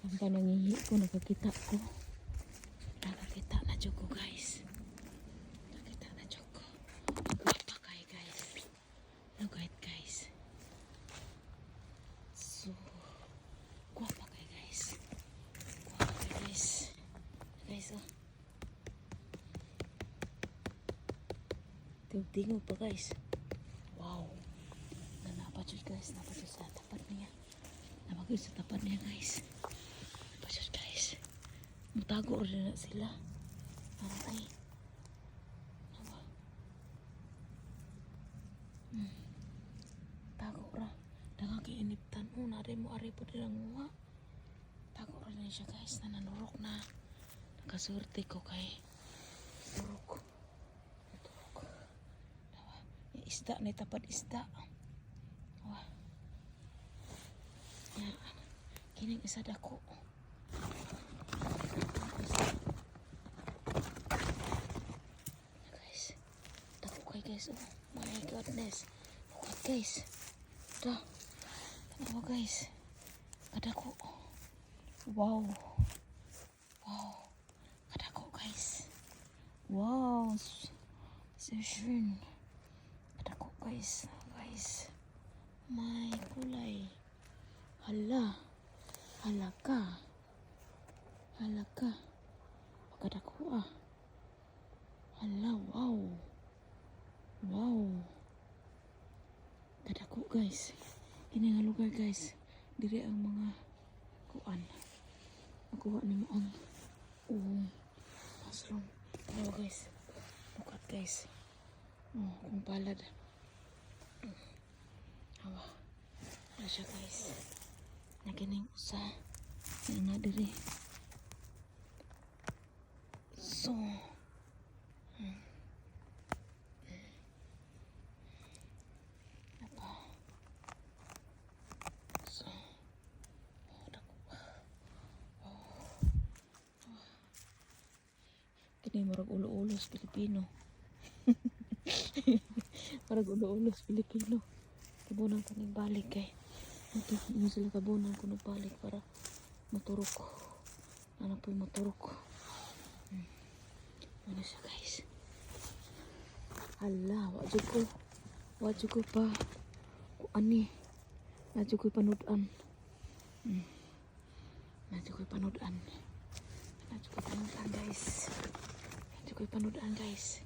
Ang panangihi ko, nakakita ko. Nakakita na dyan ko, guys. Nakakita na dyan ko. Guwapa kayo, guys. Look at guys. So, guwapa kayo, guys. Guwapa kayo, guys. Guys, oh. Tingog pa, guys. Wow. Napadyod, guys. Napadyod sa tapat niya. Napadyod sa tapat niya, guys. Napadyod, guys. Mutago rin na sila. Ay. Nawa. Tago ra. Dagang kiiniptan. Nari mo, ari po din ang muha. Tago rin na siya, guys. Nananurok na. Nakasurti ko kay turok. Isda na tapat isda. Wah. Yan. Kining isa dako. Guys. Dako kay guys. Oh my goodness. Look at guys. Ito. Tanawa guys. Kadako. Wow. Wow. Kadako guys. Wow. So schön. Guys, may kulay. Hala ka pagkadako hala, wow kadako guys. Kini nga lugar guys, diri ang mga kuan makuha ni mo ang mushroom. Wow guys, look at guys. Kung palad. Hawa. Wala siya guys. Nagining usa. Yan na diri. So. Apa? So. Dako. Kini murag ulo-ulo sa Pilipino. Para ulo-ulo sa Pilipino. Kabunan ko ng balik kay. Ito sila kabunan ko ng balik para maturok. Ano po yung maturok. Ano siya guys. Hala, wadyo ko pa. Ani. Wadyo ko panudan. Wadyo ko panudan guys. Wadyo ko panudan guys.